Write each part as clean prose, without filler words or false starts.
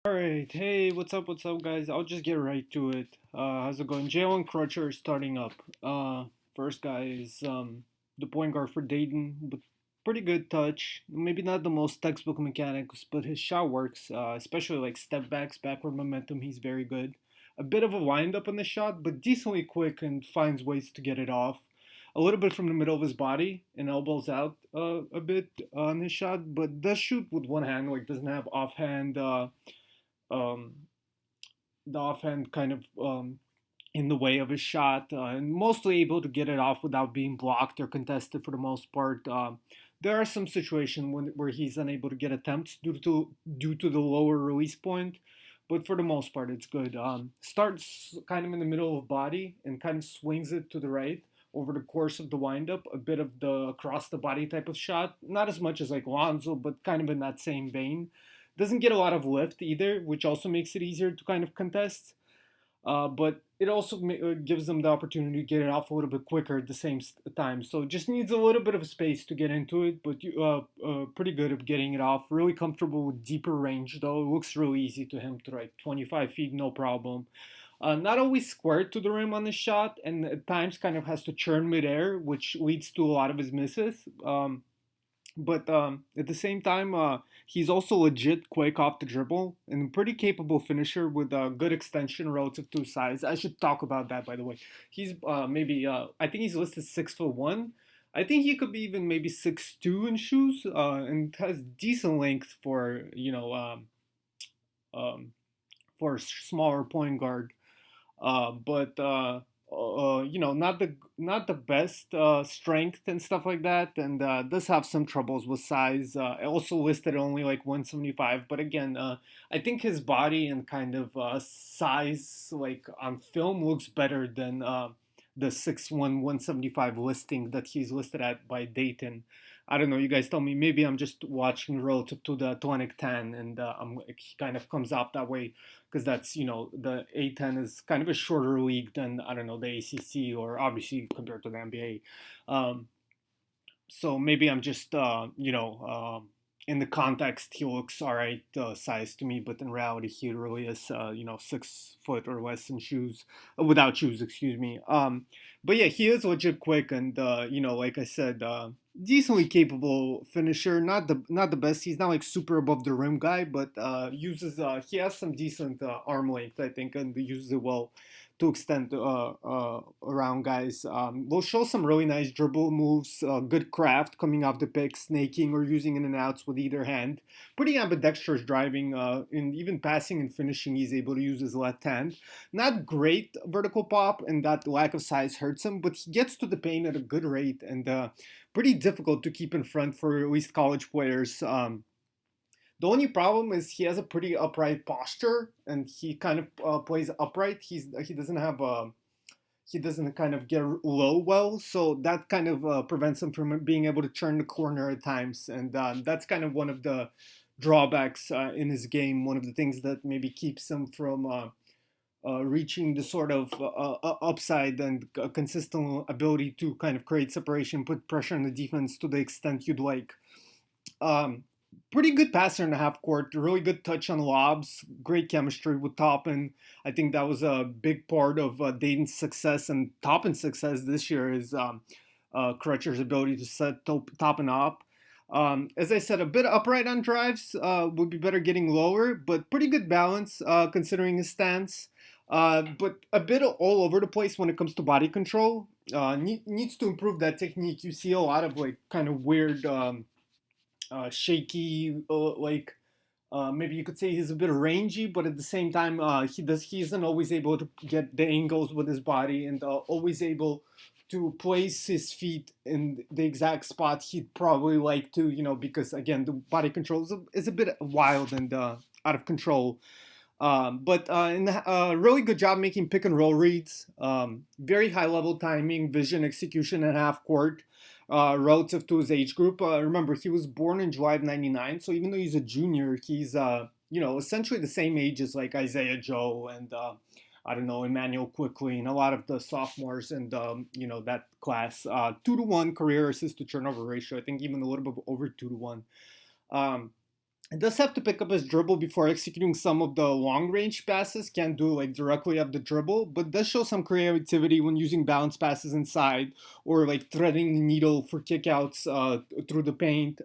Alright, hey, what's up, guys? I'll just get right to it. How's it going? Jalen Crutcher is starting up. First guy is the point guard for Dayton, with pretty good touch. Maybe not the most textbook mechanics, but his shot works, especially like step backs, backward momentum. He's very good. A bit of a wind up on the shot, but decently quick and finds ways to get it off. A little bit from the middle of his body and elbows out a bit on his shot, but does shoot with one hand, like doesn't have offhand. Um, the offhand kind of in the way of his shot, and mostly able to get it off without being blocked or contested for the most part. There are some situations where he's unable to get attempts due to the lower release point, but for the most part, it's good. Starts kind of in the middle of body and kind of swings it to the right over the course of the windup, a bit of the across the body type of shot. Not as much as like Lonzo, but kind of in that same vein. Doesn't get a lot of lift either, which also makes it easier to kind of contest. But it also gives them the opportunity to get it off a little bit quicker at the same time. So just needs a little bit of space to get into it, but pretty good at getting it off. Really comfortable with deeper range though. It looks really easy to him to like 25 feet, no problem. Not always squared to the rim on his shot, and at times kind of has to churn midair, which leads to a lot of his misses. But at the same time, he's also legit quick off the dribble and a pretty capable finisher with a good extension relative to his size. I should talk about that, by the way. He's maybe I think he's listed 6'1". I think he could be even maybe 6'2" in shoes, and has decent length um, for a smaller point guard. But not the best strength and stuff like that, and does have some troubles with size. Also listed only like 175, but again, I think his body and kind of size, like on film, looks better than the 6'1", 175 listing that he's listed at by Dayton. I don't know. You guys tell me. Maybe I'm just watching relative to the Atlantic 10, and he kind of comes out that way because that's the A10 is kind of a shorter league than I don't know the ACC or obviously compared to the NBA. So maybe I'm just in the context he looks all right size to me, but in reality he really is 6 foot or less in shoes without shoes, excuse me. But yeah, he is legit quick and like I said. Decently capable finisher, not the best. He's not like super above the rim guy, but uses he has some decent arm length, I think, and uses it well to extend around guys. Will show some really nice dribble moves, good craft coming off the pick, snaking or using in and outs with either hand. Pretty ambidextrous driving, and even passing and finishing, he's able to use his left hand. Not great vertical pop, and that lack of size hurts him, but he gets to the paint at a good rate and pretty difficult to keep in front for at least college players. The only problem is he has a pretty upright posture, and he kind of plays upright. He doesn't kind of get low well, so that kind of prevents him from being able to turn the corner at times, and that's kind of one of the drawbacks in his game. One of the things that maybe keeps him from reaching the sort of upside and consistent ability to kind of create separation, put pressure on the defense to the extent you'd like. Um, Pretty good passer in the half court, really good touch on lobs, great chemistry with Toppin. I think that was a big part of Dayton's success and Toppin's success this year is Crutcher's ability to set Toppin up. As I said, a bit upright on drives, would be better getting lower, but pretty good balance considering his stance. But a bit all over the place when it comes to body control. Needs to improve that technique. You see a lot of like kind of weird shaky, maybe you could say he's a bit rangy, but at the same time, he isn't always able to get the angles with his body and always able to place his feet in the exact spot he'd probably like to, because again, the body control is a bit wild and out of control. But really good job making pick and roll reads. Very high level timing, vision, execution, and half court relative to his age group. Remember, he was born in July of '99, so even though he's a junior, he's essentially the same age as like Isaiah Joe and I don't know Immanuel Quickley and a lot of the sophomores and that class. 2-to-1 career assist to turnover ratio. I think even a little bit over 2-to-1. Um, He does have to pick up his dribble before executing some of the long range passes. Can't do like directly up the dribble, but does show some creativity when using bounce passes inside or like threading the needle for kickouts through the paint.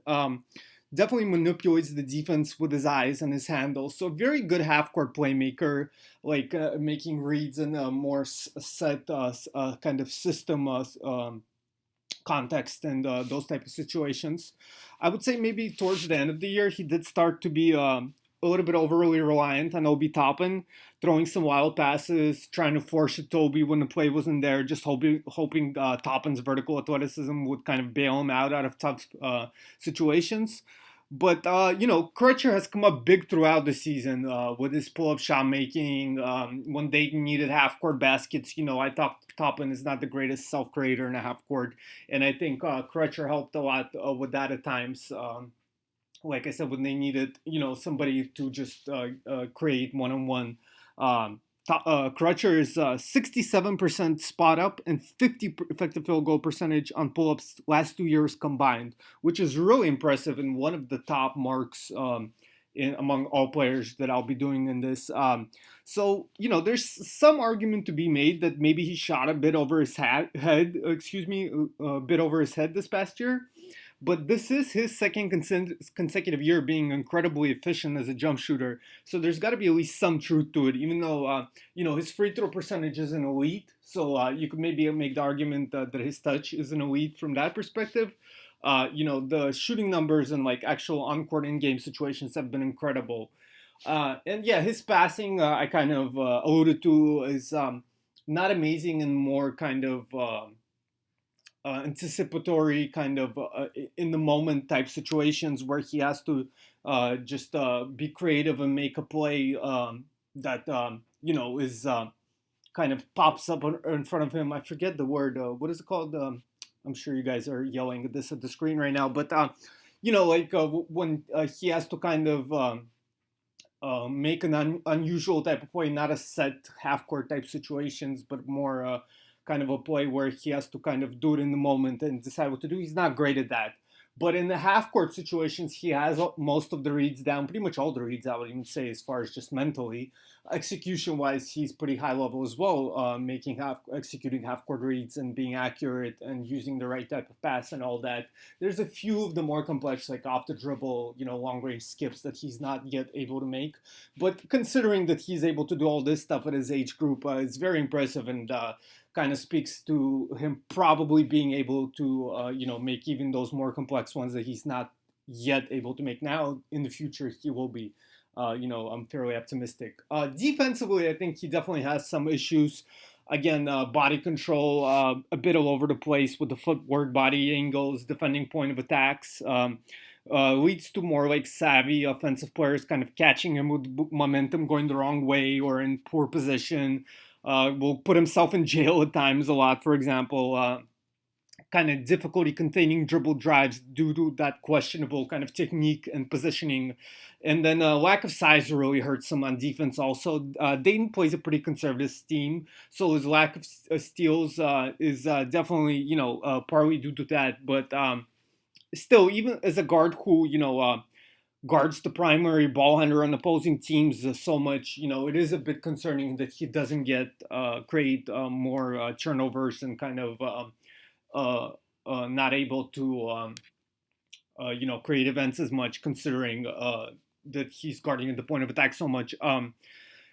Definitely manipulates the defense with his eyes and his handles. So very good half court playmaker, like making reads in a more set kind of system context and those type of situations. I would say maybe towards the end of the year, he did start to be a little bit overly reliant on Obi Toppin, throwing some wild passes, trying to force it to Obi when the play wasn't there, just hoping Toppin's vertical athleticism would kind of bail him out of tough situations. But Crutcher has come up big throughout the season with his pull-up shot making. When Dayton needed half-court baskets, I thought Toppin is not the greatest self-creator in a half-court, and I think Crutcher helped a lot with that at times. Like I said, when they needed, somebody to just create one-on-one. Crutcher is 67% spot up and 50 effective field goal percentage on pull-ups last 2 years combined, which is really impressive and one of the top marks among all players that I'll be doing in this. There's some argument to be made that maybe he shot a bit over his a bit over his head this past year. But this is his second consecutive year being incredibly efficient as a jump shooter. So there's got to be at least some truth to it, even though, his free throw percentage isn't elite. So you could maybe make the argument that his touch isn't elite from that perspective. The shooting numbers and like actual on-court in-game situations have been incredible. And yeah, his passing, I kind of alluded to, is not amazing and more kind of anticipatory kind of in the moment type situations where he has to just be creative and make a play that is kind of pops up in front of him. I forget the word. What is it called? I'm sure you guys are yelling at this at the screen right now, but when he has to kind of make an unusual type of play, not a set half court type situations, but more kind of a play where he has to kind of do it in the moment and decide what to do. He's not great at that. But in the half court situations, he has most of the reads down, pretty much all the reads, I would even say, as far as just mentally. Execution wise, he's pretty high level as well, executing half court reads and being accurate and using the right type of pass and all that. There's a few of the more complex, like off the dribble, long range skips that he's not yet able to make. But considering that he's able to do all this stuff at his age group, it's very impressive and kind of speaks to him probably being able to, make even those more complex ones that he's not yet able to make now. In the future, he will be. I'm fairly optimistic. Defensively, I think he definitely has some issues. Again, body control, a bit all over the place with the footwork, body angles, defending point of attacks. Leads to more like savvy offensive players kind of catching him with momentum going the wrong way or in poor position. Will put himself in jail at times a lot, for example. Kind of difficulty containing dribble drives due to that questionable kind of technique and positioning. And then lack of size really hurts him on defense also. Dayton plays a pretty conservative team, so his lack of steals is definitely, partly due to that. But still, even as a guard who, guards the primary ball handler on opposing teams so much, it is a bit concerning that he doesn't create more turnovers and kind of not able to, create events as much, considering that he's guarding at the point of attack so much.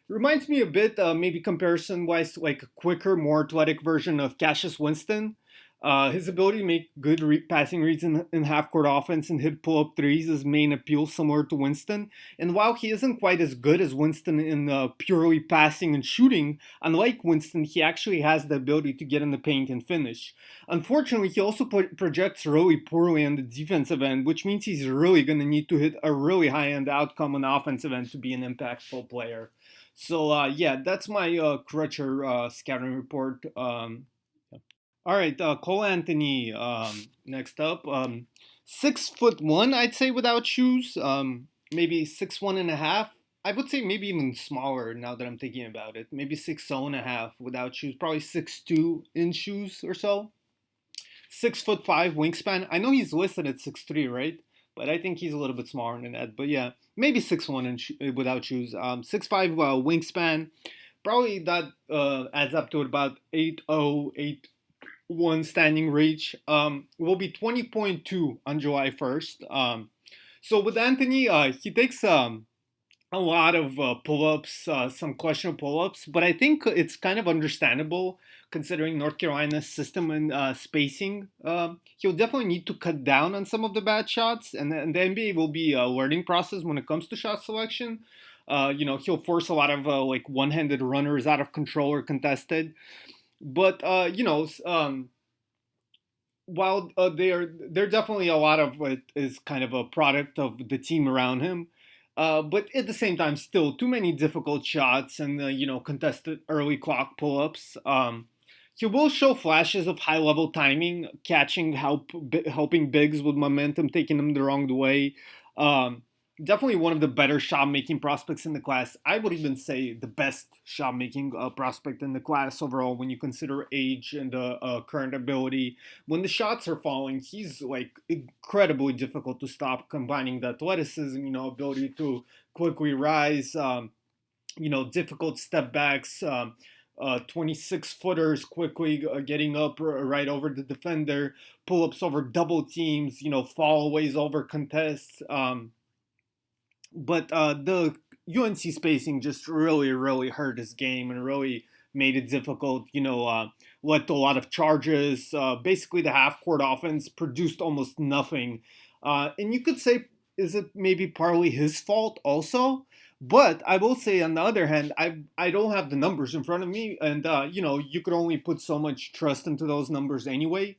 Reminds me a bit, maybe comparison-wise, like a quicker, more athletic version of Cassius Winston. His ability to make good passing reads in half-court offense and hit pull-up threes is main appeal, similar to Winston. And while he isn't quite as good as Winston in purely passing and shooting, unlike Winston, he actually has the ability to get in the paint and finish. Unfortunately, he also projects really poorly on the defensive end, which means he's really going to need to hit a really high-end outcome on the offensive end to be an impactful player. So, that's my Crutcher scouting report. All right, Cole Anthony. Next up, 6'1", I'd say without shoes. Maybe 6'1.5". I would say maybe even smaller now that I'm thinking about it. Maybe 6'0.5" without shoes. Probably 6'2" in shoes or so. 6'5" wingspan. I know he's listed at 6'3", right? but I think he's a little bit smaller than that. But yeah, maybe 6'1" and without shoes. 6'5" wingspan. Probably that adds up to about 8'0", 8'1" standing reach. Will be 20.2 on July 1st. So with Anthony, he takes a lot of pull-ups, some questionable pull-ups, but I think it's kind of understandable considering North Carolina's system and spacing. He'll definitely need to cut down on some of the bad shots, and the NBA will be a learning process when it comes to shot selection. He'll force a lot of like one-handed runners out of control or contested, but while they're definitely a lot of it is kind of a product of the team around him. But at the same time, still too many difficult shots and contested early clock pull-ups. He will show flashes of high-level timing, catching helping bigs with momentum, taking them the wrong way. Um, Definitely one of the better shot-making prospects in the class. I would even say the best shot-making prospect in the class overall when you consider age and current ability. When the shots are falling, he's like incredibly difficult to stop, combining the athleticism, ability to quickly rise, difficult step backs, 26 footers quickly getting up right over the defender, pull ups over double teams, fallaways over contests. But the UNC spacing just really, really hurt his game and really made it difficult. Led to a lot of charges. Basically, the half court offense produced almost nothing. And you could say, is it maybe partly his fault also? But I will say, on the other hand, I don't have the numbers in front of me, and you could only put so much trust into those numbers anyway.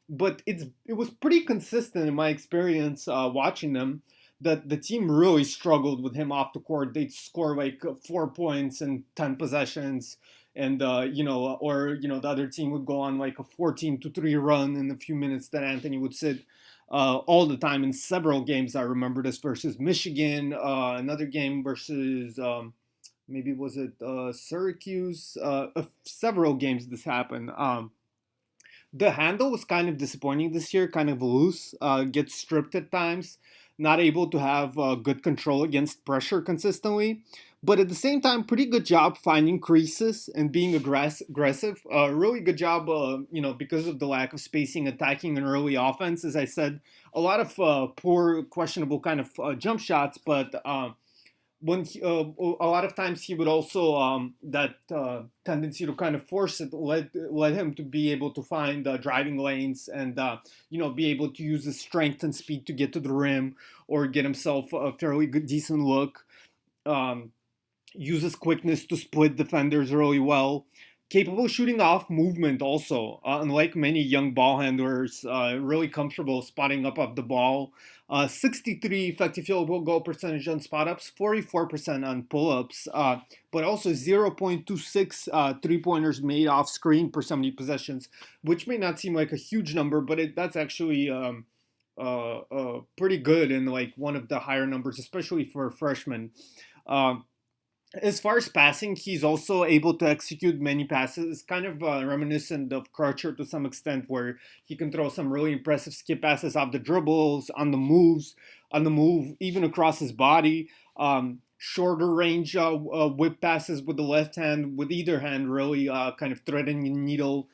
But it was pretty consistent in my experience watching them that the team really struggled with him off the court. They'd score like 4 points in 10 possessions, and the other team would go on like a 14-3 run in a few minutes that Anthony would sit all the time in several games. I remember this versus Michigan, another game versus maybe was it Syracuse. Several games this happened. The handle was kind of disappointing this year, kind of loose, gets stripped at times, not able to have good control against pressure consistently. But at the same time, pretty good job finding creases and being aggressive. Really good job, because of the lack of spacing, attacking an early offense. As I said, a lot of poor, questionable kind of jump shots, but when a lot of times he would also that tendency to kind of force it led him to be able to find driving lanes and be able to use his strength and speed to get to the rim or get himself a fairly good decent look. Um, Uses quickness to split defenders really well. Capable of shooting off movement also, unlike many young ball handlers, really comfortable spotting up off the ball. 63 effective field goal percentage on spot ups, 44% on pull ups, but also 0.26 3-pointers made off screen per 70 possessions, which may not seem like a huge number, but that's actually pretty good and like one of the higher numbers, especially for a freshman. Um, as far as passing, he's also able to execute many passes, kind of reminiscent of Crutcher to some extent, where he can throw some really impressive skip passes off the dribbles, on the moves, on the move, even across his body. Shorter range whip passes with the left hand, with either hand, really kind of threading the needle.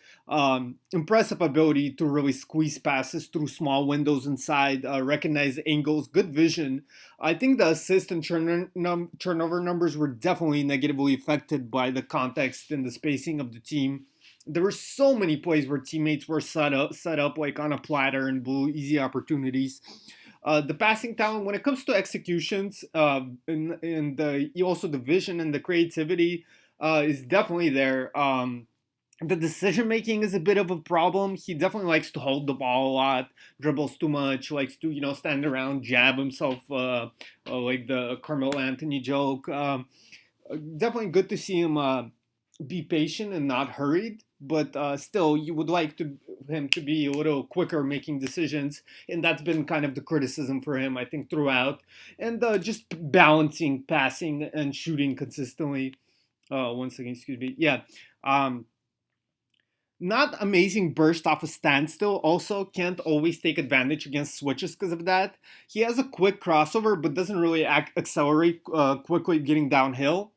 Impressive ability to really squeeze passes through small windows inside, recognize angles, good vision. I think the assist and turnover numbers were definitely negatively affected by the context and the spacing of the team. There were so many plays where teammates were set up like on a platter and blew easy opportunities. The passing talent, when it comes to executions, and also the vision and the creativity, is definitely there. The decision making is a bit of a problem. He definitely likes to hold the ball a lot, dribbles too much, likes to stand around, jab himself, like the Carmelo Anthony joke. Definitely good to see him be patient and not hurried, but still, you would like him to be a little quicker making decisions, and that's been kind of the criticism for him, I think, throughout, and just balancing passing and shooting consistently. One second, excuse me. Yeah. Um, not amazing burst off a standstill. Also, can't always take advantage against switches because of that. He has a quick crossover, but doesn't really accelerate quickly getting downhill.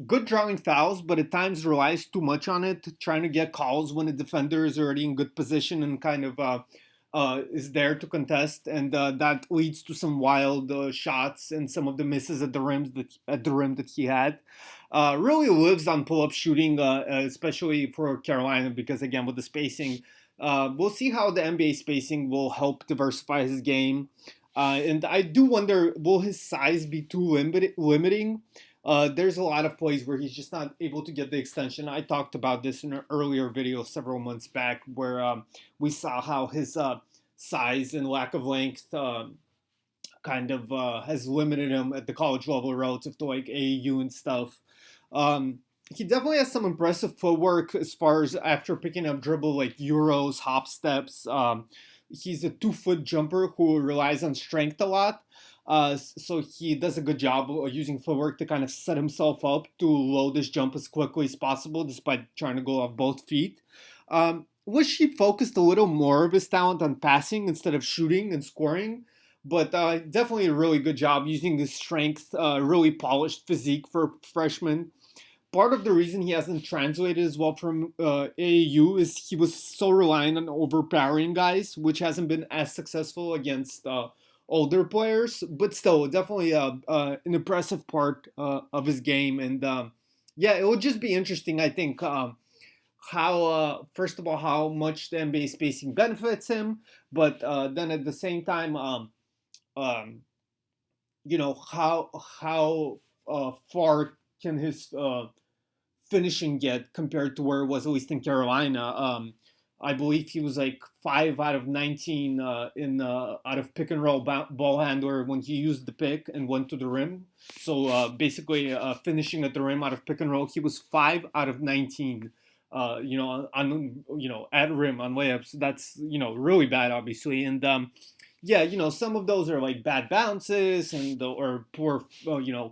Good drawing fouls, but at times relies too much on it, trying to get calls when the defender is already in good position and kind of is there to contest, and that leads to some wild shots and some of the misses at the rim that he had. Really lives on pull-up shooting, especially for Carolina, because again with the spacing, we'll see how the NBA spacing will help diversify his game. And I do wonder, will his size be too limiting? There's a lot of plays where he's just not able to get the extension. I talked about this in an earlier video several months back, where we saw how his size and lack of length kind of has limited him at the college level relative to like AAU and stuff. He definitely has some impressive footwork as far as after picking up dribble like euros, hop steps. He's a 2 foot jumper who relies on strength a lot. So he does a good job of using footwork to kind of set himself up to load his jump as quickly as possible, despite trying to go off both feet. Wish he focused a little more of his talent on passing instead of shooting and scoring. But definitely a really good job using his strength, really polished physique for a freshman. Part of the reason he hasn't translated as well from AAU is he was so reliant on overpowering guys, which hasn't been as successful against older players. But still, definitely an impressive part of his game. And yeah, it would just be interesting, I think, how first of all how much the NBA spacing benefits him, but then at the same time, um, how far can his finishing get compared to where it was at least in Carolina. I believe he was like 5 out of 19 in out of pick and roll ball handler when he used the pick and went to the rim. So basically, finishing at the rim out of pick and roll, he was 5 out of 19. At rim on layups. That's really bad, obviously, and yeah, some of those are like bad bounces and or poor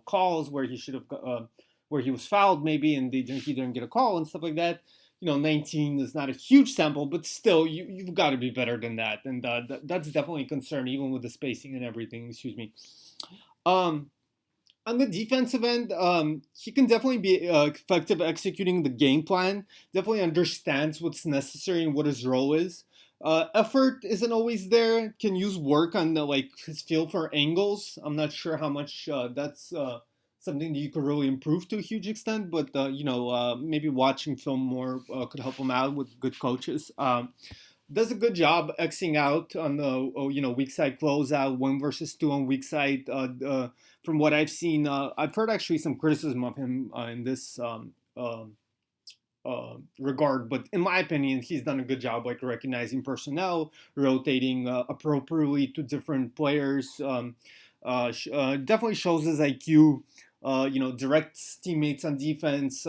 calls where he should have where he was fouled maybe and he didn't get a call and stuff like that. 19 is not a huge sample, but still, you've got to be better than that, and that's definitely a concern, even with the spacing and everything. Excuse me. Um, on the defensive end, he can definitely be effective executing the game plan. Definitely understands what's necessary and what his role is. Effort isn't always there. Can use work on like his feel for angles. I'm not sure how much that's something that you could really improve to a huge extent, but maybe watching film more could help him out with good coaches. Does a good job Xing out on the weak side closeout, 1 versus 2 on weak side. From what I've seen, I've heard actually some criticism of him in this regard, but in my opinion, he's done a good job like recognizing personnel, rotating appropriately to different players. Definitely shows his IQ. Directs teammates on defense.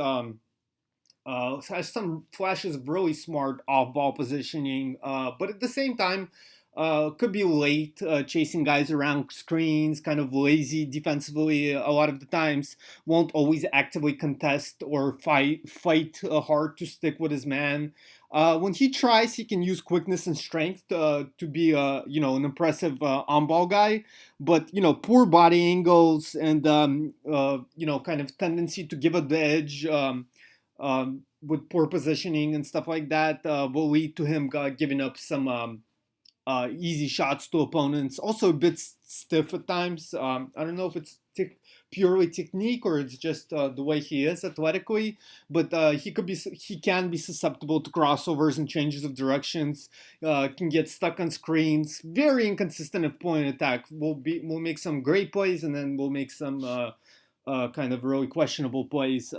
Has some flashes of really smart off-ball positioning, but at the same time, could be late chasing guys around screens, kind of lazy defensively a lot of the times. Won't always actively contest or fight hard to stick with his man. When he tries, he can use quickness and strength to be an impressive on-ball guy. But poor body angles and kind of tendency to give up the edge. With poor positioning and stuff like that will lead to him giving up some easy shots to opponents. Also a bit stiff at times. I don't know if it's purely technique or it's just the way he is athletically, but he can be susceptible to crossovers and changes of directions. Can get stuck on screens. Very inconsistent at point attack. Will make some great plays and then we'll make some kind of really questionable plays.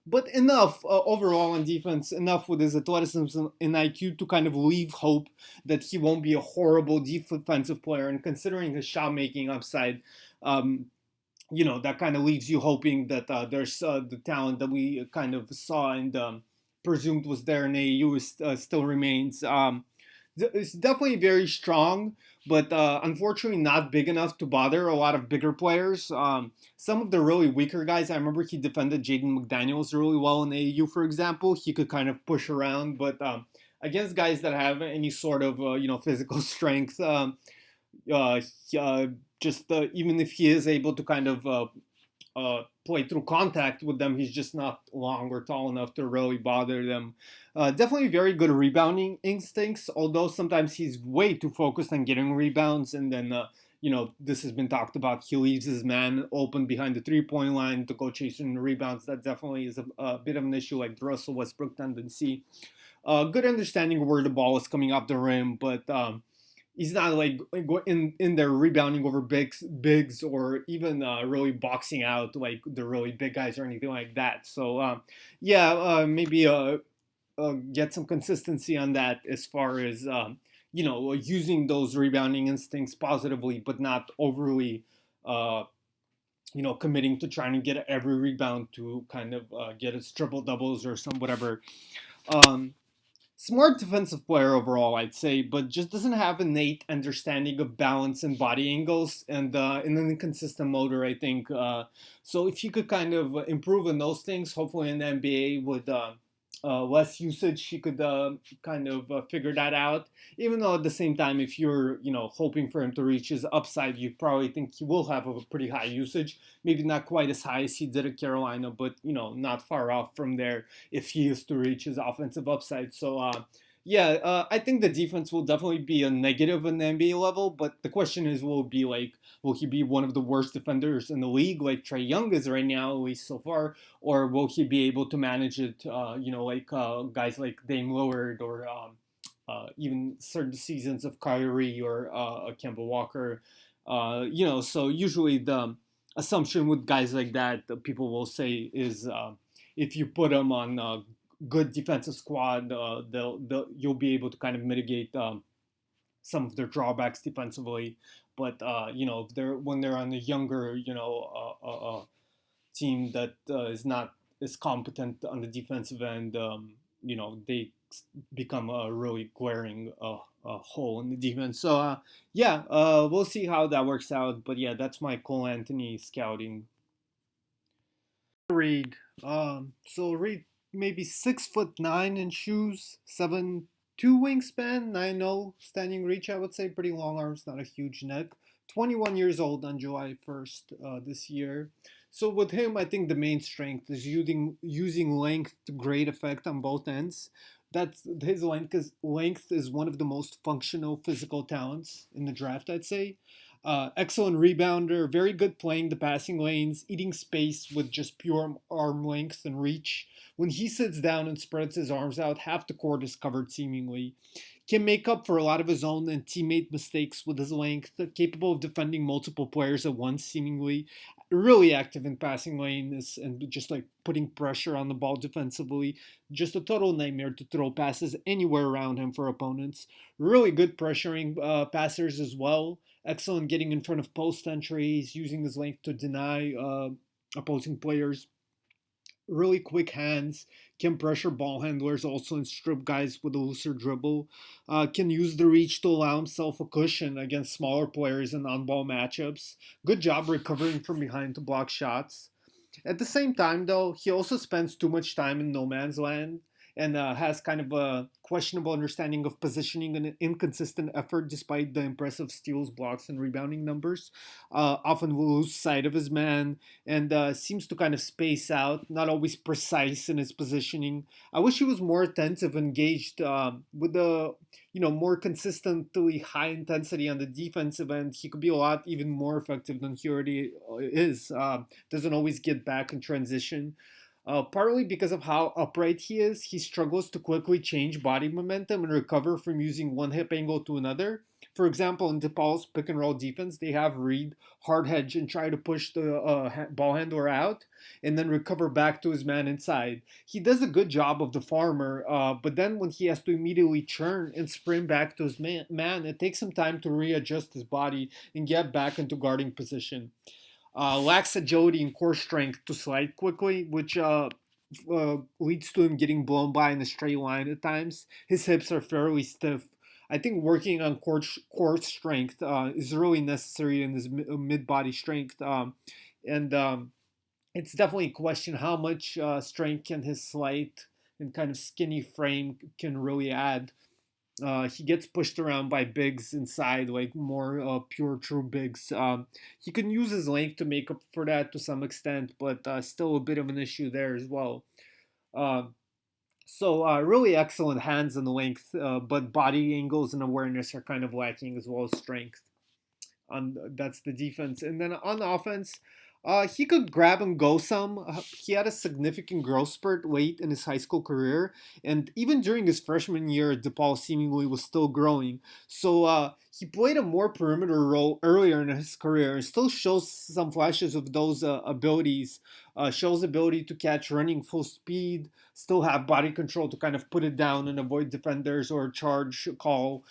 But enough overall on defense, enough with his athleticism and IQ to kind of leave hope that he won't be a horrible defensive player. And considering his shot making upside, that kind of leaves you hoping that there's the talent that we kind of saw and presumed was there in AAU still remains. It's definitely very strong, but unfortunately not big enough to bother a lot of bigger players. Some of the really weaker guys, I remember he defended Jaden McDaniels really well in AAU, for example. He could kind of push around, but against guys that have any sort of physical strength, uh, uh, just even if he is able to kind of play through contact with them. He's just not long or tall enough to really bother them. Definitely very good rebounding instincts, although sometimes he's way too focused on getting rebounds. And then, this has been talked about. He leaves his man open behind the 3-point line to go chasing the rebounds. That definitely is a bit of an issue, like the Russell Westbrook tendency. Good understanding of where the ball is coming off the rim, but he's not like in there rebounding over bigs or even really boxing out like the really big guys or anything like that. So yeah, maybe get some consistency on that as far as using those rebounding instincts positively, but not overly. Committing to trying to get every rebound to kind of get his triple doubles or some whatever. Um, Smart defensive player overall, I'd say, but just doesn't have innate understanding of balance and body angles and an inconsistent motor, I think. So if you could kind of improve on those things, hopefully in the NBA with less usage, he could kind of figure that out. Even though at the same time, if you're hoping for him to reach his upside, you probably think he will have a pretty high usage. Maybe not quite as high as he did at Carolina, but not far off from there if he is to reach his offensive upside. So, yeah, I think the defense will definitely be a negative in the NBA level, but the question is, will he be one of the worst defenders in the league, like Trae Young is right now, at least so far, or will he be able to manage it, like guys like Dame Lillard or even certain seasons of Kyrie or Kemba Walker? So usually the assumption with guys like that, people will say is if you put them on good defensive squad, you'll be able to kind of mitigate some of their drawbacks defensively. But if when they're on a younger, team that is not as competent on the defensive end, they become a really glaring hole in the defense. So yeah, we'll see how that works out. But yeah, that's my Cole Anthony scouting. Reed. So Reed maybe 6'9" in shoes, 7'2" wingspan, 9'0" standing reach. I would say pretty long arms, not a huge neck. 21 years old on July 1st this year. So with him, I think the main strength is using length to great effect on both ends. That's his length is one of the most functional physical talents in the draft, I'd say. Excellent rebounder, very good playing the passing lanes, eating space with just pure arm length and reach. When he sits down and spreads his arms out, half the court is covered seemingly. Can make up for a lot of his own and teammate mistakes with his length, capable of defending multiple players at once seemingly. Really active in passing lanes and just like putting pressure on the ball defensively. Just a total nightmare to throw passes anywhere around him for opponents. Really good pressuring passers as well. Excellent getting in front of post entries, using his length to deny opposing players. Really quick hands, can pressure ball handlers also and strip guys with a looser dribble. Can use the reach to allow himself a cushion against smaller players in on ball matchups. Good job recovering from behind to block shots. At the same time, though, he also spends too much time in no man's land and has kind of a questionable understanding of positioning and an inconsistent effort despite the impressive steals, blocks, and rebounding numbers. Often will lose sight of his man and seems to kind of space out, not always precise in his positioning. I wish he was more attentive, engaged with the more consistently high intensity on the defensive end. He could be a lot even more effective than he already is. Doesn't always get back in transition. Partly because of how upright he is, he struggles to quickly change body momentum and recover from using one hip angle to another. For example, in DePaul's pick and roll defense, they have Reed hard hedge and try to push the ball handler out and then recover back to his man inside. He does a good job of the farmer, but then when he has to immediately turn and sprint back to his man, it takes him time to readjust his body and get back into guarding position. Lacks agility and core strength to slide quickly, which leads to him getting blown by in a straight line at times. His hips are fairly stiff. I think working on core strength is really necessary in his mid body strength. And It's definitely a question how much strength can his slight and kind of skinny frame can really add. He gets pushed around by bigs inside, like more pure true bigs. He can use his length to make up for that to some extent, but still a bit of an issue there as well. Uh, really excellent hands and length, but body angles and awareness are kind of lacking as well as strength. That's the defense, and then on offense, he could grab and go some. He had a significant growth spurt late in his high school career, and even during his freshman year, DePaul seemingly was still growing. He played a more perimeter role earlier in his career and still shows some flashes of those abilities. Shows ability to catch running full speed, still have body control to kind of put it down and avoid defenders or charge call.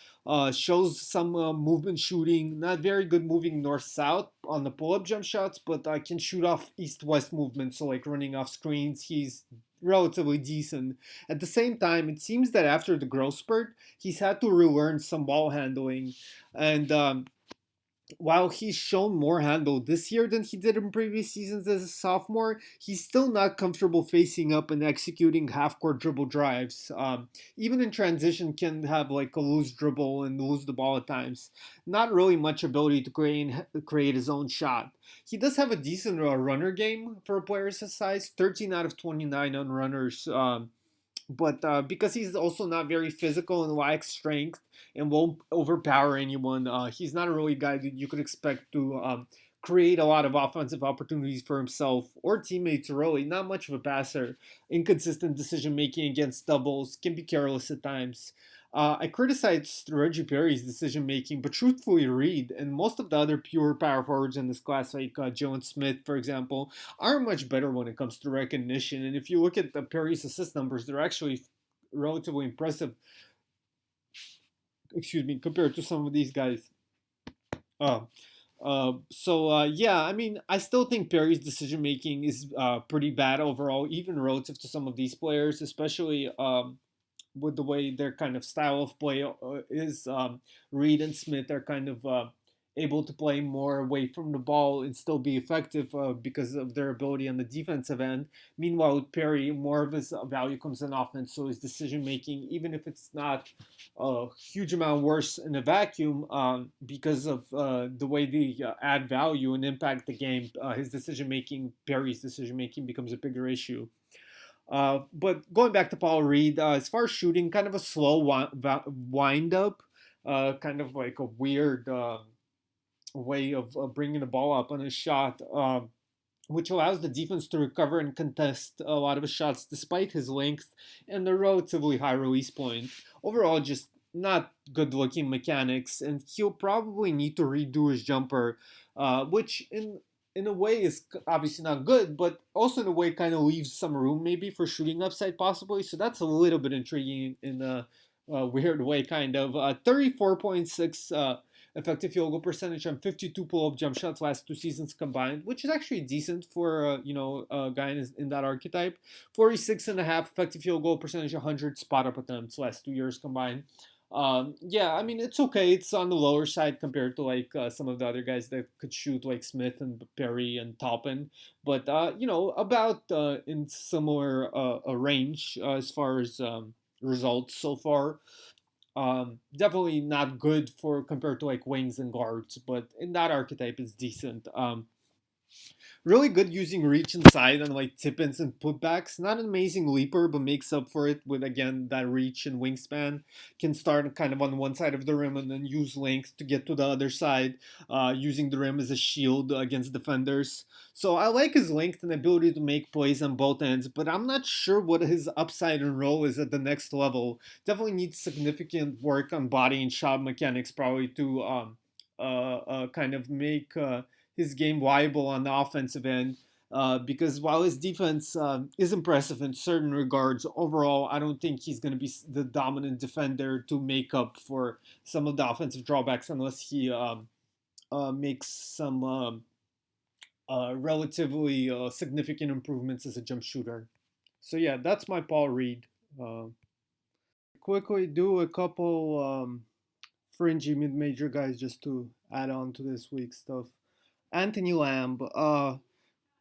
Shows some movement shooting, not very good moving north south on the pull up jump shots, but can shoot off east west movement. So, like running off screens, he's relatively decent. At the same time, it seems that after the growth spurt, he's had to relearn some ball handling. And While he's shown more handle this year than he did in previous seasons as a sophomore, he's still not comfortable facing up and executing half-court dribble drives. Even in transition, can have like a loose dribble and lose the ball at times. Not really much ability to create his own shot. He does have a decent runner game for a player his size. 13 out of 29 on runners. But Because he's also not very physical and lacks strength and won't overpower anyone, he's not a really guy that you could expect to create a lot of offensive opportunities for himself or teammates. Really, not much of a passer. Inconsistent decision making against doubles, can be careless at times. I criticized Reggie Perry's decision making, but truthfully, Reed and most of the other pure power forwards in this class, like Jalen Smith, for example, are much better when it comes to recognition. And if you look at the Perry's assist numbers, they're actually relatively impressive. Excuse me, compared to some of these guys. Uh, yeah, I mean, I still think Perry's decision making is pretty bad overall, even relative to some of these players, especially with the way their kind of style of play is. Reed and Smith are kind of able to play more away from the ball and still be effective because of their ability on the defensive end. Meanwhile, with Perry, more of his value comes in offense, so his decision making, even if it's not a huge amount worse in a vacuum, because of the way they add value and impact the game, his decision making, Perry's decision making, becomes a bigger issue. But going back to Paul Reed, as far as shooting, kind of a slow wind up, kind of like a weird way of bringing the ball up on his shot, which allows the defense to recover and contest a lot of his shots despite his length and the relatively high release point. Overall, just not good looking mechanics, and he'll probably need to redo his jumper, which in a way is obviously not good, but also in a way kind of leaves some room maybe for shooting upside possibly. So that's a little bit intriguing in a weird way, kind of. 34.6 effective field goal percentage on 52 pull-up jump shots last 2 seasons combined, which is actually decent for a guy in that archetype. 46 and a half effective field goal percentage, 100 spot up attempts last 2 years combined. Yeah, I mean it's okay. It's on the lower side compared to like some of the other guys that could shoot, like Smith and Perry and Toppin, but about in similar a range as far as results so far. Definitely not good for compared to like wings and guards, but in that archetype, it's decent. Really good using reach inside on like tip-ins and putbacks. Not an amazing leaper, but makes up for it with again that reach and wingspan. Can start kind of on one side of the rim and then use length to get to the other side, using the rim as a shield against defenders. So I like his length and ability to make plays on both ends, but I'm not sure what his upside and role is at the next level. Definitely needs significant work on body and shot mechanics probably to kind of make his game viable on the offensive end. Because while his defense is impressive in certain regards, overall, I don't think he's going to be the dominant defender to make up for some of the offensive drawbacks unless he makes some relatively significant improvements as a jump shooter. So, yeah, that's my Paul Reed. Quickly do a couple fringy mid-major guys just to add on to this week's stuff. Anthony Lamb,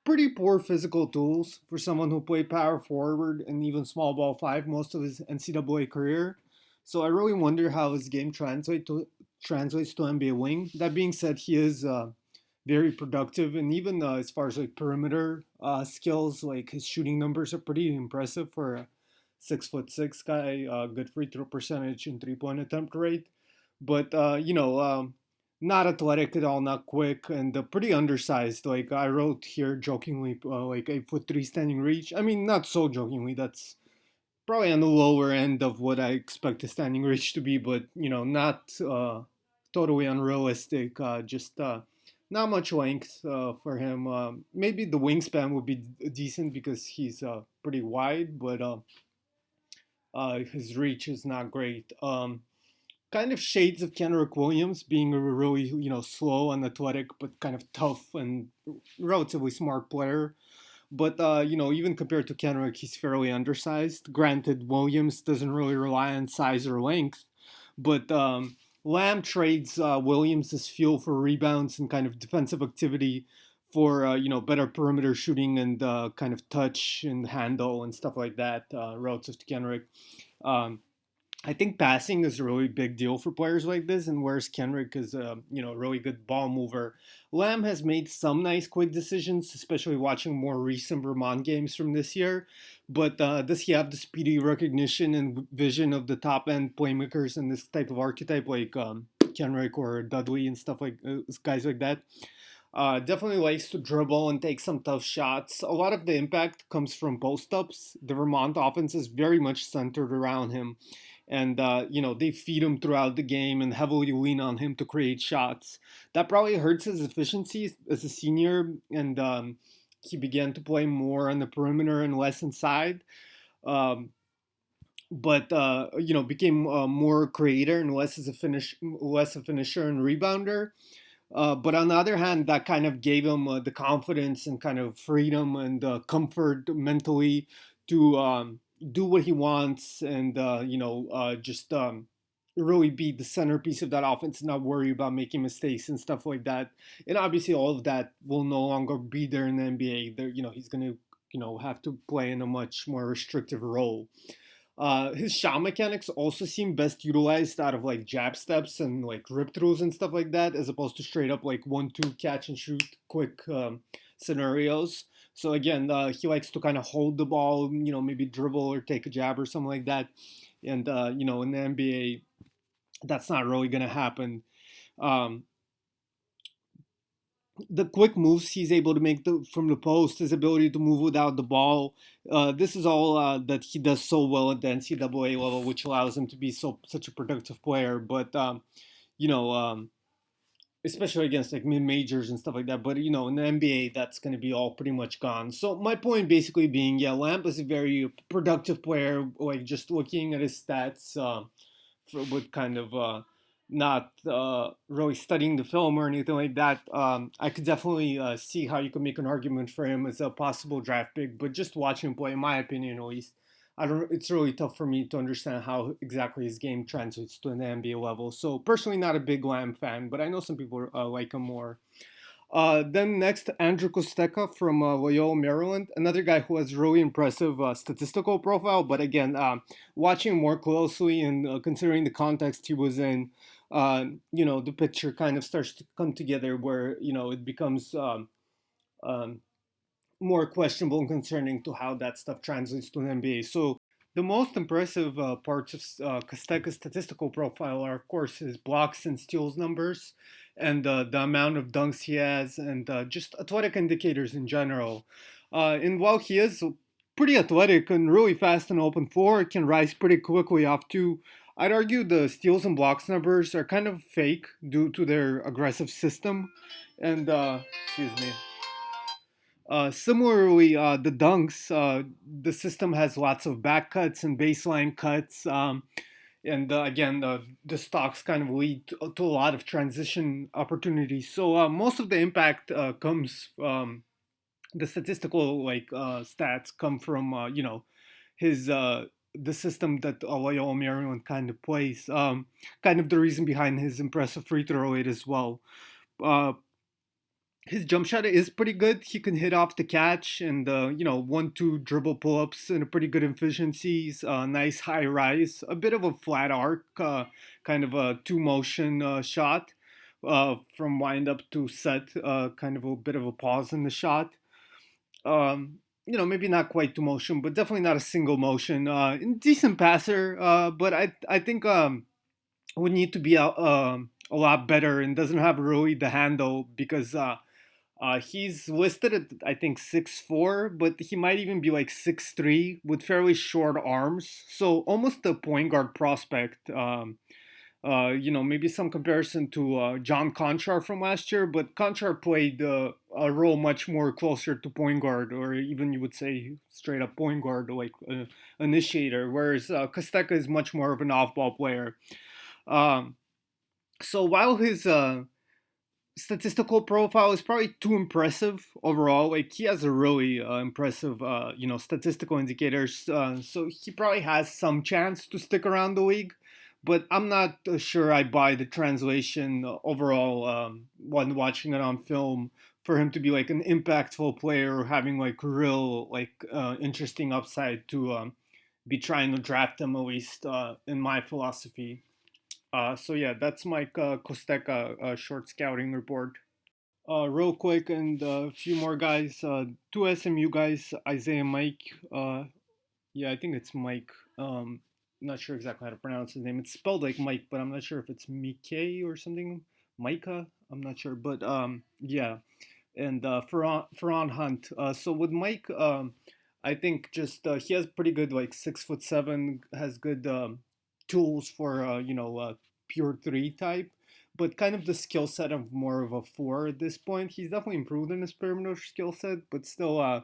pretty poor physical tools for someone who played power forward and even small ball five most of his NCAA career. So I really wonder how his game translates to NBA wing. That being said, he is very productive, and even as far as like perimeter skills, like his shooting numbers are pretty impressive for a 6'6" guy. Good free throw percentage and 3 point attempt rate, but not athletic at all, not quick, and pretty undersized. Like I wrote here jokingly, like 8'3" standing reach. I mean, not so jokingly. That's probably on the lower end of what I expect the standing reach to be, but not totally unrealistic. Just not much length for him. Maybe the wingspan would be decent because he's pretty wide, but his reach is not great. Kind of shades of Kenrick Williams being a really slow and athletic, but kind of tough and relatively smart player. But even compared to Kenrick, he's fairly undersized. Granted, Williams doesn't really rely on size or length, but Lamb trades Williams as fuel for rebounds and kind of defensive activity for better perimeter shooting and kind of touch and handle and stuff like that relative to Kenrick. Um, I think passing is a really big deal for players like this, and whereas Kenrick is a really good ball mover, Lamb has made some nice quick decisions, especially watching more recent Vermont games from this year. But does he have the speedy recognition and vision of the top end playmakers in this type of archetype, like Kenrick or Dudley and stuff like guys like that? Definitely likes to dribble and take some tough shots. A lot of the impact comes from post ups. The Vermont offense is very much centered around him, and they feed him throughout the game and heavily lean on him to create shots. That probably hurts his efficiency as a senior, and he began to play more on the perimeter and less inside. Um, but became more creator and less a finisher and rebounder. But on the other hand, that kind of gave him the confidence and kind of freedom and comfort mentally to do what he wants and just really be the centerpiece of that offense, and not worry about making mistakes and stuff like that. And obviously, all of that will no longer be there in the NBA. There, he's going to have to play in a much more restrictive role. His shot mechanics also seem best utilized out of like jab steps and like rip throughs and stuff like that, as opposed to straight up like 1-2 catch and shoot quick scenarios. So again, he likes to kind of hold the ball, maybe dribble or take a jab or something like that. And in the NBA, that's not really gonna happen. Um, the quick moves he's able to make from the post, his ability to move without the ball. This is all that he does so well at the NCAA level, which allows him to be such a productive player. But you know, um, especially against like mid majors and stuff like that. But in the NBA, that's going to be all pretty much gone. So my point basically being, yeah, Lamp is a very productive player. Like just looking at his stats, with kind of not really studying the film or anything like that, I could definitely see how you could make an argument for him as a possible draft pick. But just watching him play, in my opinion at least, I don't. It's really tough for me to understand how exactly his game translates to an NBA level. So personally, not a big Lamb fan, but I know some people like him more. Then next, Andrew Kostecka from Loyola, Maryland. Another guy who has really impressive statistical profile, but again, watching more closely and considering the context he was in, the picture kind of starts to come together where it becomes um, more questionable and concerning to how that stuff translates to an NBA. So the most impressive parts of Kostecka's statistical profile are, of course, his blocks and steals numbers, and the amount of dunks he has, and just athletic indicators in general. And while he is pretty athletic and really fast and open floor, it can rise pretty quickly off too. I'd argue the steals and blocks numbers are kind of fake due to their aggressive system. And excuse me. Similarly, the dunks, the system has lots of back cuts and baseline cuts. And again, the stocks kind of lead to a lot of transition opportunities. So most of the impact comes, the statistical like stats come from, his the system that Ayo Merrill kind of plays. Kind of the reason behind his impressive free throw rate as well. Uh, his jump shot is pretty good. He can hit off the catch and 1-2 dribble pull ups and a pretty good efficiencies. Nice high rise, a bit of a flat arc, kind of a two motion shot from wind up to set. Kind of a bit of a pause in the shot. Maybe not quite two motion, but definitely not a single motion. Decent passer, but I think would need to be a lot better and doesn't have really the handle because he's listed at I think 6'4", but he might even be like 6'3" with fairly short arms. So almost a point guard prospect. Maybe some comparison to John Conchar from last year, but Conchar played a role much more closer to point guard, or even you would say straight up point guard, like initiator, whereas Kostecka is much more of an off-ball player. Um, so while his statistical profile is probably too impressive overall. Like he has a really impressive, statistical indicators. So he probably has some chance to stick around the league. But I'm not sure I buy the translation overall when watching it on film for him to be like an impactful player or having like real interesting upside to be trying to draft him at least in my philosophy. So yeah, that's my Kostecka short scouting report. Real quick, and a few more guys. Two SMU guys, Isaiah Mike. Yeah, I think it's Mike. Not sure exactly how to pronounce his name. It's spelled like Mike, but I'm not sure if it's Mike or something. Micah, I'm not sure, but yeah. And Feron Hunt. So with Mike, I think just he has pretty good like 6'7", has good tools for pure three type, but kind of the skill set of more of a four at this point. He's definitely improved in his perimeter skill set, but still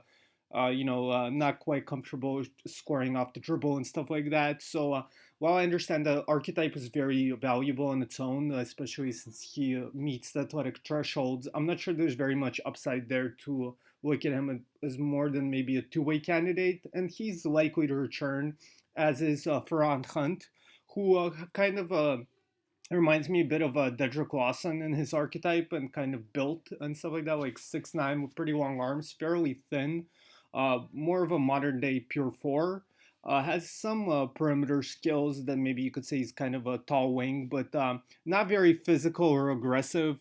not quite comfortable scoring off the dribble and stuff like that. So while I understand the archetype is very valuable on its own, especially since he meets the athletic thresholds, I'm not sure there's very much upside there to look at him as more than maybe a two-way candidate, and he's likely to return, as is Ferran Hunt, who kind of reminds me a bit of Dedrick Lawson in his archetype and kind of built and stuff like that, like 6'9" with pretty long arms, fairly thin, more of a modern day pure four. Has some perimeter skills that maybe you could say he's kind of a tall wing, but not very physical or aggressive.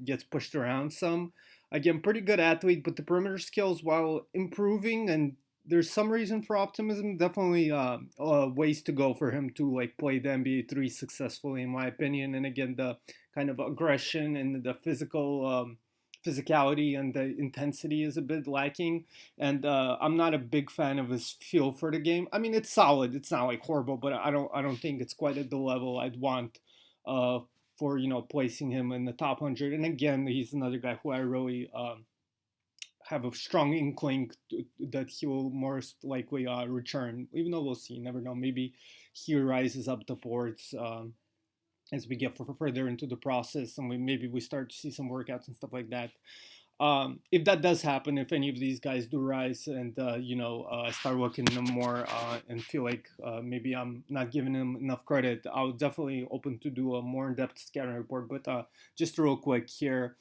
Gets pushed around some. Again, pretty good athlete, but the perimeter skills, while improving and there's some reason for optimism. Definitely ways to go for him to like play the NBA three successfully, in my opinion. And again, the kind of aggression and the physicality and the intensity is a bit lacking. And I'm not a big fan of his feel for the game. I mean, it's solid. It's not like horrible, but I don't think it's quite at the level I'd want. For placing him in the top 100. And again, he's another guy who I really have a strong inkling that he will most likely return. Even though we'll see, you never know. Maybe he rises up the boards as we get further into the process, and maybe we start to see some workouts and stuff like that. If that does happen, if any of these guys do rise, and I start looking at them more and feel like maybe I'm not giving them enough credit, I'll definitely open to do a more in-depth scouting report. But just real quick here,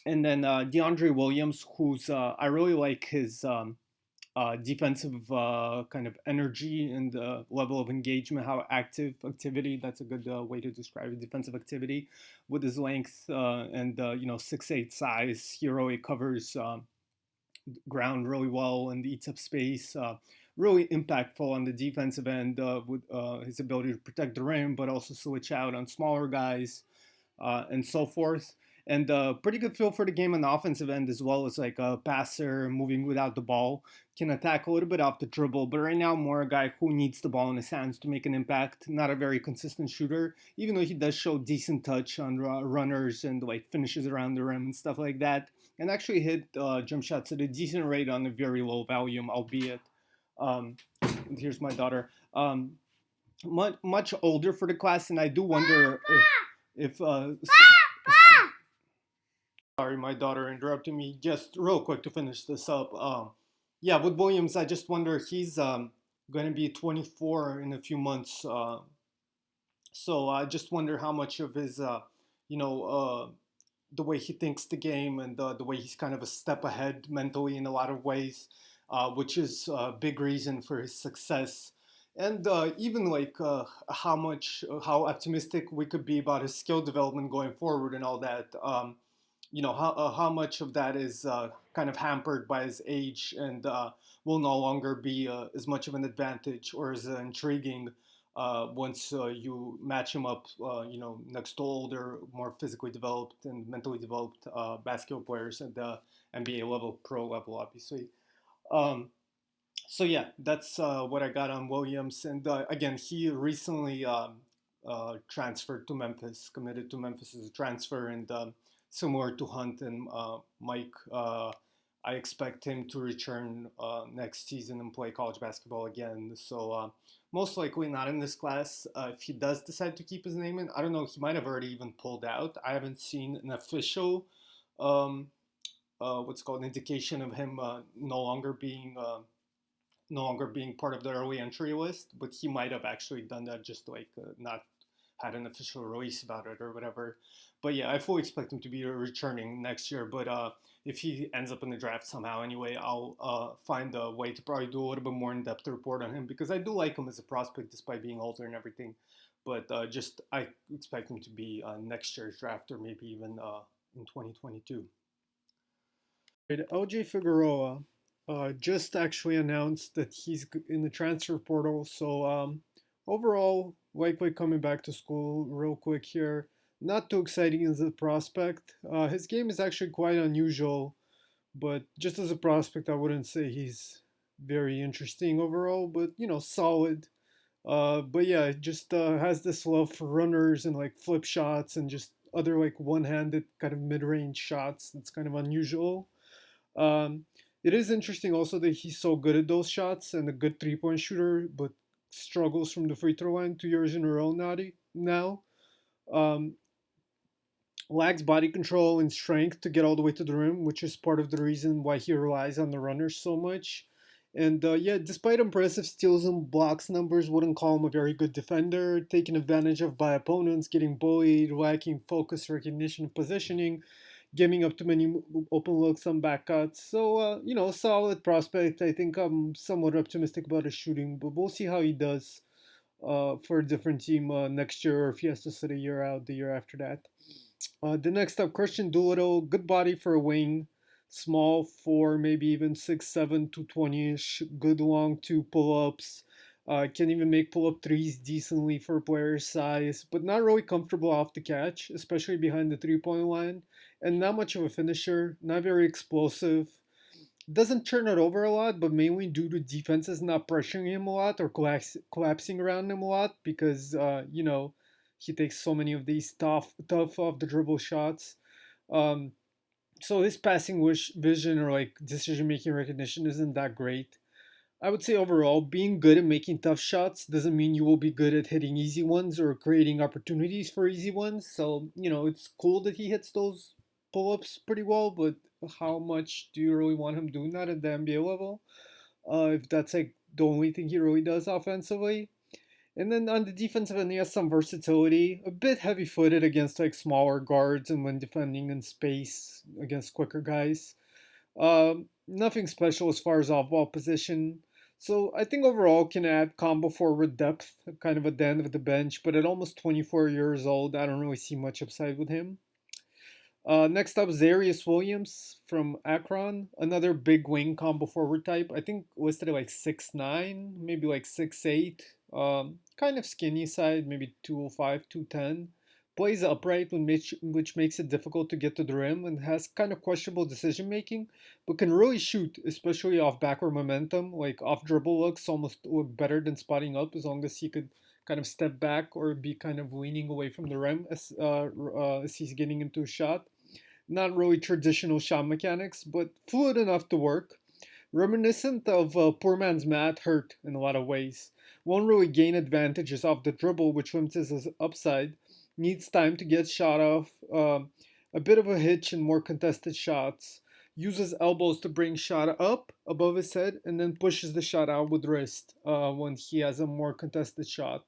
and then DeAndre Wiliams, who's I really like his defensive kind of energy and level of engagement, how activity. That's a good way to describe it. Defensive activity with his length and 6'8" size. He really covers ground really well and eats up space. Really impactful on the defensive end with his ability to protect the rim, but also switch out on smaller guys and so forth. And pretty good feel for the game on the offensive end as well as like a passer moving without the ball. Can attack a little bit off the dribble, but right now more a guy who needs the ball in his hands to make an impact. Not a very consistent shooter, even though he does show decent touch on runners and like finishes around the rim and stuff like that. And actually hit jump shots at a decent rate on a very low volume, albeit. Um, Here's my daughter. Much older for the class, and I do wonder if sorry, my daughter interrupted me just real quick to finish this up. Yeah, with Williams, I just wonder going to be 24 in a few months. So I just wonder how much of his, you know, the way he thinks the game and the way he's kind of a step ahead mentally in a lot of ways, which is a big reason for his success. And even like how optimistic we could be about his skill development going forward and all that. How much of that is kind of hampered by his age and will no longer be as much of an advantage or as intriguing once you match him up, next to older, more physically developed and mentally developed basketball players at the NBA level, pro level, obviously. Um, so yeah, that's what I got on Williams. And again, he recently transferred to Memphis, committed to Memphis as a transfer, and similar to Hunt and Mike, I expect him to return next season and play college basketball again. So most likely not in this class. If he does decide to keep his name in, I don't know. He might have already even pulled out. I haven't seen an official, um, what's called indication of him no longer being part of the early entry list, but he might have actually done that just like not had an official release about it or whatever. But yeah, I fully expect him to be returning next year. But if he ends up in the draft somehow anyway, I'll find a way to probably do a little bit more in depth report on him because I do like him as a prospect despite being older and everything. But just I expect him to be next year's draft or maybe even in 2022. LJ Figueroa just actually announced that he's in the transfer portal. So overall, likely coming back to school real quick here. Not too exciting as a prospect. His game is actually quite unusual, but just as a prospect, I wouldn't say he's very interesting overall. But solid. But yeah, just has this love for runners and like flip shots and just other like one-handed kind of mid-range shots. That's kind of unusual. Um, it is interesting also that he's so good at those shots and a good three-point shooter, but struggles from the free throw line 2 years in a row now. Um, Lacks body control and strength to get all the way to the rim, which is part of the reason why he relies on the runners so much. And yeah, despite impressive steals and blocks numbers, wouldn't call him a very good defender, taken advantage of by opponents, getting bullied, lacking focus, recognition, and positioning, giving up too many open looks on back cuts. So, solid prospect. I think I'm somewhat optimistic about his shooting, but we'll see how he does for a different team next year or if he has to sit a year out the year after that. The next up, Christian Doolittle, good body for a wing, small for maybe even 6'7", 220-ish, good long two pull-ups. Can even make pull-up threes decently for a player's size, but not really comfortable off the catch, especially behind the three-point line, and not much of a finisher, not very explosive. Doesn't turn it over a lot, but mainly due to defenses not pressuring him a lot or collapsing around him a lot because, he takes so many of these tough off the dribble shots. Um, so his passing vision or like decision making recognition isn't that great. I would say overall, being good at making tough shots doesn't mean you will be good at hitting easy ones or creating opportunities for easy ones. So, it's cool that he hits those pull ups pretty well, but how much do you really want him doing that at the NBA level? If that's like the only thing he really does offensively. And then on the defensive end, he has some versatility, a bit heavy footed against like smaller guards and when defending in space against quicker guys. Nothing special as far as off ball position. So I think overall can add combo forward depth, kind of at the end of the bench, but at almost 24 years old, I don't really see much upside with him. Next up, Zarius Williams from Akron, another big wing combo forward type. I think listed at like 6'9", maybe like 6'8". Kind of skinny side, maybe 205, 210. Plays upright, which makes it difficult to get to the rim and has kind of questionable decision making, but can really shoot, especially off backward momentum. Like off dribble looks almost look better than spotting up as long as he could kind of step back or be kind of leaning away from the rim as he's getting into a shot. Not really traditional shot mechanics, but fluid enough to work. Reminiscent of poor man's Matt Hurt in a lot of ways. Won't really gain advantages off the dribble, which limits his upside. Needs time to get shot off. A bit of a hitch and more contested shots. uses elbows to bring shot up above his head, and then pushes the shot out with wrist when he has a more contested shot.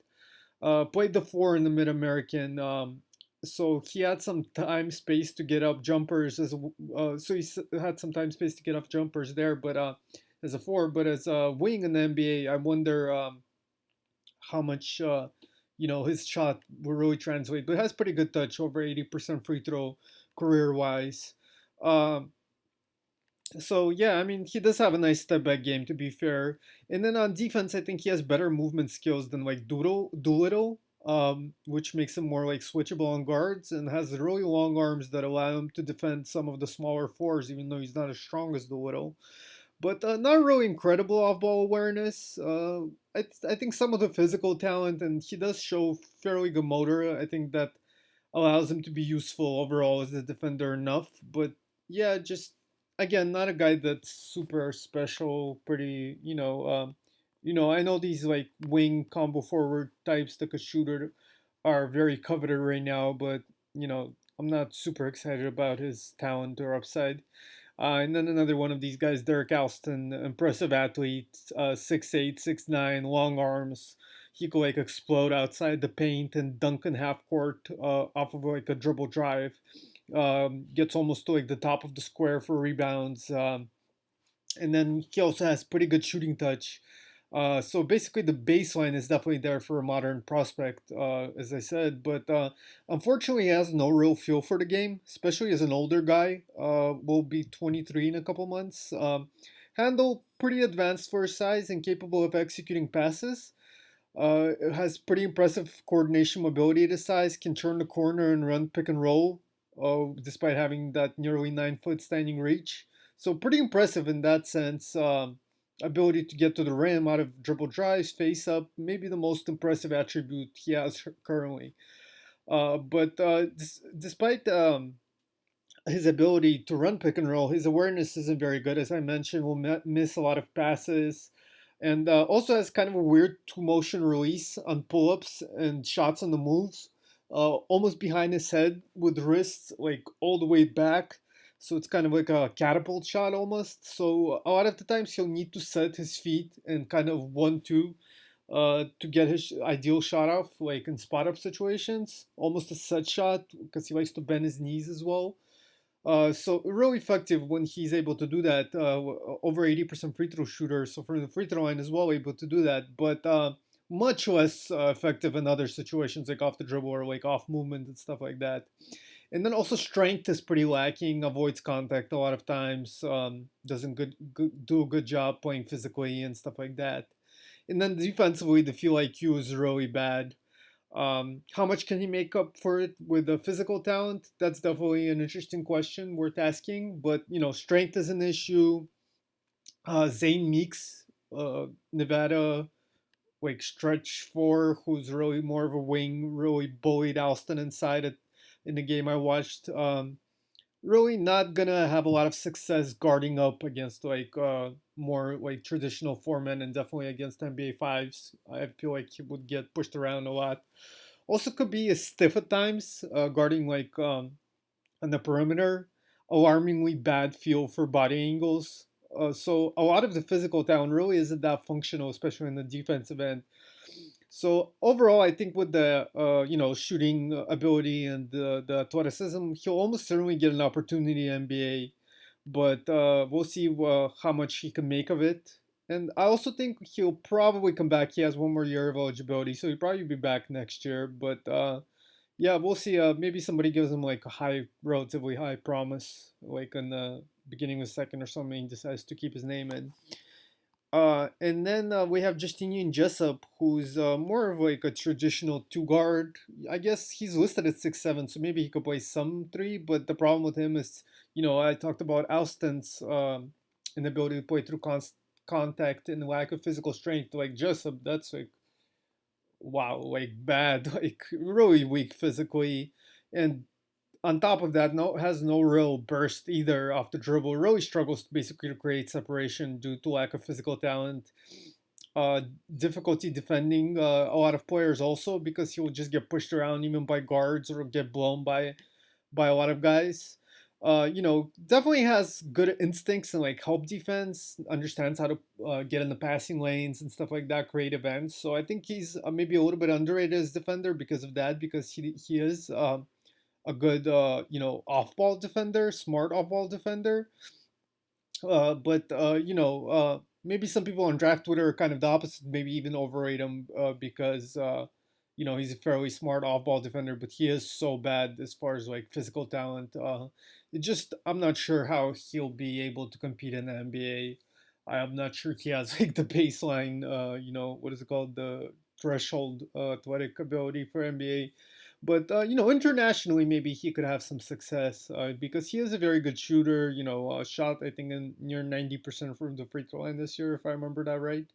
Played the four in the Mid American. So he had some time space to get up jumpers had some time space to get up jumpers there, but as a four, but as a wing in the NBA, I wonder how much his shot will really translate. But has pretty good touch, over 80% free throw career wise. Um, so yeah, I mean he does have a nice step back game to be fair. And then on defense, I think he has better movement skills than like Doolittle, which makes him more like switchable on guards and has really long arms that allow him to defend some of the smaller fours, even though he's not as strong as Doolittle. But not really incredible off ball awareness. I think some of the physical talent, and he does show fairly good motor. I think that allows him to be useful overall as a defender enough. But yeah, just again, not a guy that's super special. Pretty, I know these like wing combo forward types that could shooter are very coveted right now, but I'm not super excited about his talent or upside. And then another one of these guys, Derrick Alston, impressive athlete, 6'8", 6'9", long arms. He could like explode outside the paint and dunk in half court off of like a dribble drive. Gets almost to like the top of the square for rebounds. And then he also has pretty good shooting touch. So basically, the baseline is definitely there for a modern prospect, as I said. But unfortunately, he has no real feel for the game, especially as an older guy. Will be 23 in a couple months. Handle pretty advanced for his size and capable of executing passes. Has pretty impressive coordination mobility at his size. Can turn the corner and run pick and roll, despite having that nearly 9 foot standing reach. So pretty impressive in that sense. Ability to get to the rim out of dribble drives, face up, maybe the most impressive attribute he has currently. But despite his ability to run pick and roll, his awareness isn't very good. As I mentioned, will miss a lot of passes, and also has kind of a weird two motion release on pull ups and shots on the moves, almost behind his head with wrists like all the way back. So it's kind of like a catapult shot almost. So a lot of the times he'll need to set his feet and kind of 1-2 to get his ideal shot off, like in spot up situations, almost a set shot because he likes to bend his knees as well. So really effective when he's able to do that. Over 80% free throw shooter, so from the free throw line as well able to do that. But much less effective in other situations like off the dribble or like off movement and stuff like that. And then also strength is pretty lacking. Avoids contact a lot of times. Doesn't do a good job playing physically and stuff like that. And then defensively, the feel IQ is really bad. How much can he make up for it with the physical talent? That's definitely an interesting question worth asking. But strength is an issue. Zane Meeks, Nevada, like stretch four, who's really more of a wing, really bullied Alston inside it in the game I watched. Really not gonna have a lot of success guarding up against like more like traditional four men and definitely against NBA fives. I feel like he would get pushed around a lot. Also, could be stiff at times, guarding like on the perimeter. Alarmingly bad feel for body angles. So a lot of the physical talent really isn't that functional, especially in the defensive end. So overall, I think with the shooting ability and the athleticism, he'll almost certainly get an opportunity in NBA. But we'll see how much he can make of it. And I also think he'll probably come back. He has one more year of eligibility, so he'll probably be back next year. But yeah, we'll see. Maybe somebody gives him like a relatively high promise, like in the beginning of the second or something. He decides to keep his name in. And then we have Justinian Jessup, who's more of like a traditional two guard. I guess he's listed at 6'7", so maybe he could play some three. But the problem with him is, I talked about Alston's inability to play through contact and lack of physical strength. Like Jessup, that's like wow, like bad, like really weak physically, and on top of that, has no real burst either off the dribble. Really struggles basically to create separation due to lack of physical talent. Uh, Difficulty defending a lot of players also because he will just get pushed around even by guards or get blown by a lot of guys. Definitely has good instincts and like help defense, understands how to get in the passing lanes and stuff like that, create events. So I think he's maybe a little bit underrated as defender because of that, because he is a good off ball defender, smart off ball defender. But maybe some people on draft Twitter are kind of the opposite, maybe even overrate him because he's a fairly smart off-ball defender, but he is so bad as far as like physical talent. I'm not sure how he'll be able to compete in the NBA. I'm not sure he has like the baseline, what is it called, the threshold athletic ability for NBA. But internationally, maybe he could have some success because he is a very good shooter. Shot I think in near 90% from the free throw line this year, if I remember that right.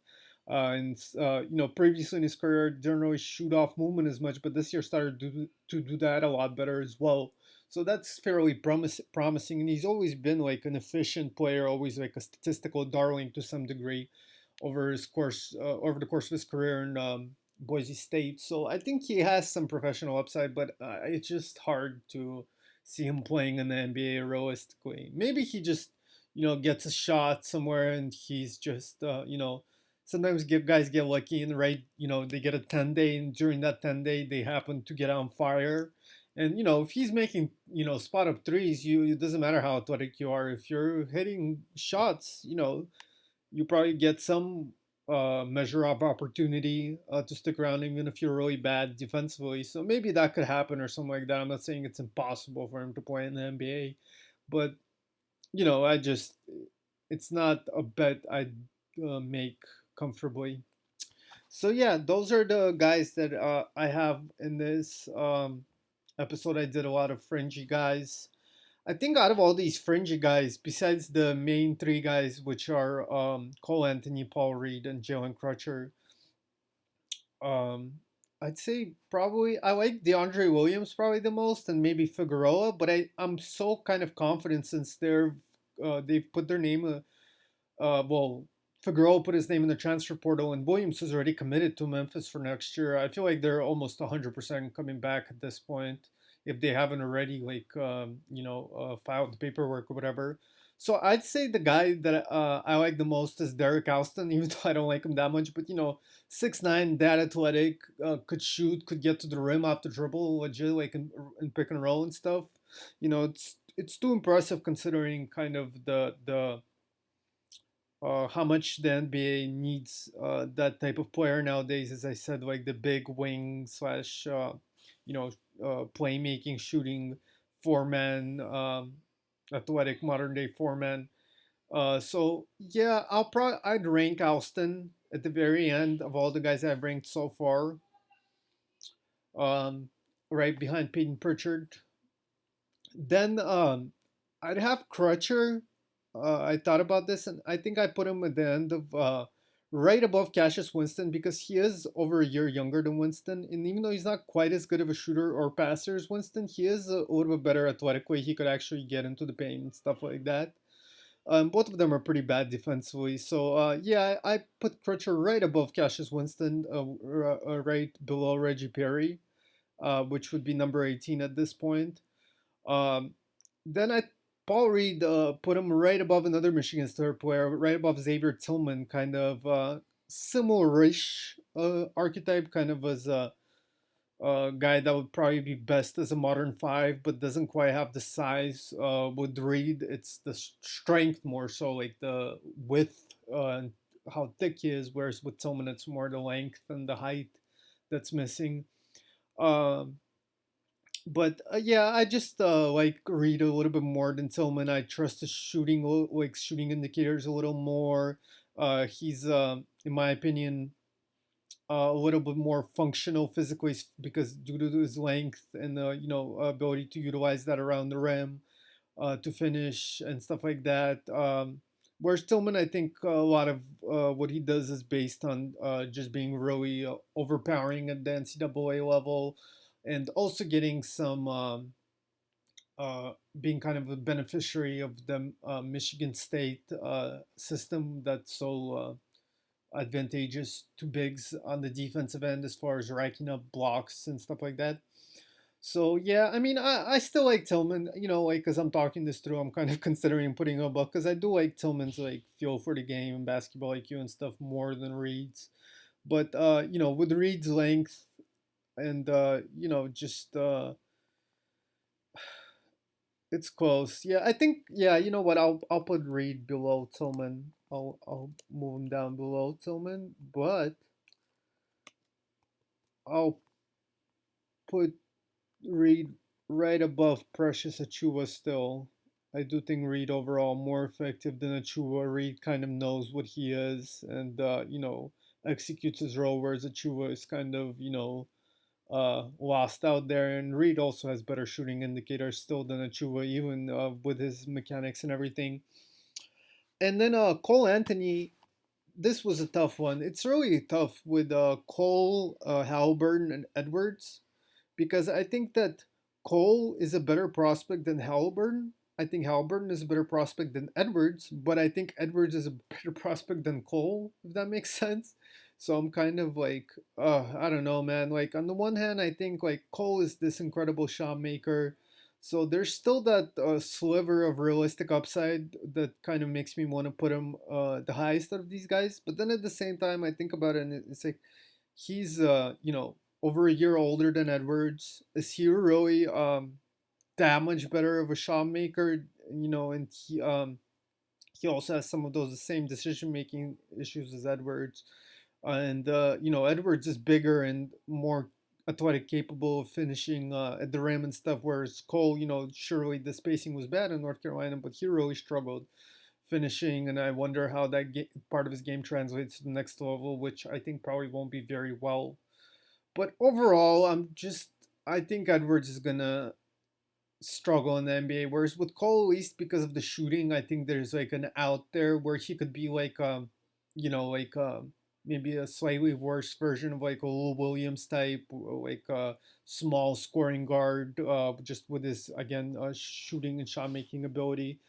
Previously in his career, didn't really shoot off movement as much, but this year started to do that a lot better as well. So that's fairly promising, and he's always been like an efficient player, always like a statistical darling to some degree over the course of his career in Boise State. So I think he has some professional upside, but it's just hard to see him playing in the NBA realistically. Maybe he just gets a shot somewhere, and he's just sometimes guys get lucky and right, they get a 10 day, and during that 10 day they happen to get on fire. And if he's making spot up threes, it doesn't matter how athletic you are. If you're hitting shots, you probably get some measure of opportunity to stick around, even if you're really bad defensively. So maybe that could happen or something like that. I'm not saying it's impossible for him to play in the NBA, but I just it's not a bet I'd make comfortably. So yeah, those are the guys that I have in this episode. I did a lot of fringy guys. I think out of all these fringy guys, besides the main three guys, which are Cole Anthony, Paul Reed, and Jalen Crutcher, um, I'd say probably I like DeAndre Williams probably the most, and maybe Figueroa. But I'm so kind of confident since they've put their name. Well, Figueroa put his name in the transfer portal, and Williams is already committed to Memphis for next year. I feel like they're almost 100% coming back at this point, if they haven't already, like, filed the paperwork or whatever. So I'd say the guy that I like the most is Derrick Alston, even though I don't like him that much. But 6'9", that athletic, could shoot, could get to the rim off the dribble, legit, like in pick and roll and stuff. It's too impressive considering kind of the how much the NBA needs that type of player nowadays. As I said, like the big wing slash, playmaking, shooting, four man, athletic modern day four man. So yeah, I'd rank Alston at the very end of all the guys I've ranked so far, um, right behind Payton Pritchard. Then I'd have Crutcher. I thought about this, and I think I put him at the end of right above Cassius Winston because he is over a year younger than Winston, and even though he's not quite as good of a shooter or passer as Winston, he is a little bit better athletically. He could actually get into the paint and stuff like that. Both of them are pretty bad defensively, so yeah, I put Crutcher right above Cassius Winston, right below Reggie Perry, which would be number 18 at this point. Um, then I Paul Reed put him right above another Michigan State player, right above Xavier Tillman, kind of similar-ish archetype, kind of as a guy that would probably be best as a modern five, but doesn't quite have the size. With Reed, it's the strength more so, like the width and how thick he is, whereas with Tillman, it's more the length and the height that's missing. Um, but yeah, I just like Reed a little bit more than Tillman. I trust his shooting, like shooting indicators a little more. He's, in my opinion, a little bit more functional physically because due to his length and ability to utilize that around the rim to finish and stuff like that. Whereas Tillman, I think a lot of what he does is based on just being really overpowering at the NCAA level, and also getting some being kind of a beneficiary of the Michigan State system that's so advantageous to bigs on the defensive end as far as racking up blocks and stuff like that. So yeah, I mean, I still like Tillman, like because I'm talking this through, I'm kind of considering putting him up because I do like Tillman's like feel for the game and basketball IQ and stuff more than Reed's. But with Reed's length and just it's close. Yeah, I think yeah, you know what? I'll put Reed below Tillman. I'll move him down below Tillman, but I'll put Reed right above Precious Achiuwa still. I do think Reed overall more effective than Achiuwa. Reed kind of knows what he is and executes his role, whereas Achiuwa is kind of lost out there. And Reed also has better shooting indicators still than Achiuwa, even with his mechanics and everything. And then Cole Anthony, this was a tough one. It's really tough with Cole, Haliburton, and Edwards because I think that Cole is a better prospect than Haliburton. I think Haliburton is a better prospect than Edwards, but I think Edwards is a better prospect than Cole, if that makes sense. So I'm kind of like, I don't know, man. Like on the one hand, I think like Cole is this incredible shot maker. So there's still that sliver of realistic upside that kind of makes me want to put him the highest of these guys. But then at the same time, I think about it and it's like he's over a year older than Edwards. Is he really that much better of a shot maker? And he also has some of those same decision making issues as Edwards. And Edwards is bigger and more athletic, capable of finishing at the rim and stuff. Whereas Cole, surely the spacing was bad in North Carolina, but he really struggled finishing. And I wonder how that part of his game translates to the next level, which I think probably won't be very well. But overall, I think Edwards is gonna struggle in the NBA. Whereas with Cole, at least because of the shooting, I think there's like an out there where he could be like like maybe a slightly worse version of like a Lil Williams type, like a small scoring guard, just with his again shooting and shot making ability.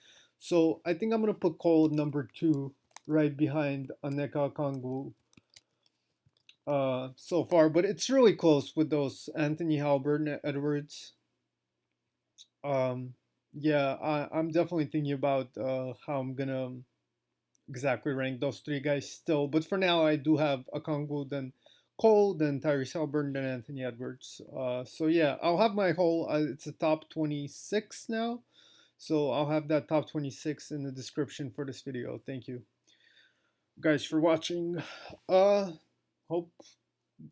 So I think I'm gonna put Cole at number two, right behind Onyeka Okongwu so far, but it's really close with those Anthony Haliburton, Edwards. Um, yeah, I'm definitely thinking about how I'm gonna exactly rank those three guys still. But for now, I do have Okongwu, then Cole, then Tyrese Haliburton, then Anthony Edwards. So yeah, I'll have my whole. It's a top 26 now, so I'll have that top 26 in the description for this video. Thank you guys for watching. Hope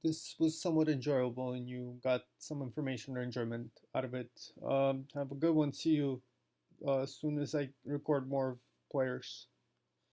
this was somewhat enjoyable and you got some information or enjoyment out of it. Have a good one. See you as soon as I record more players.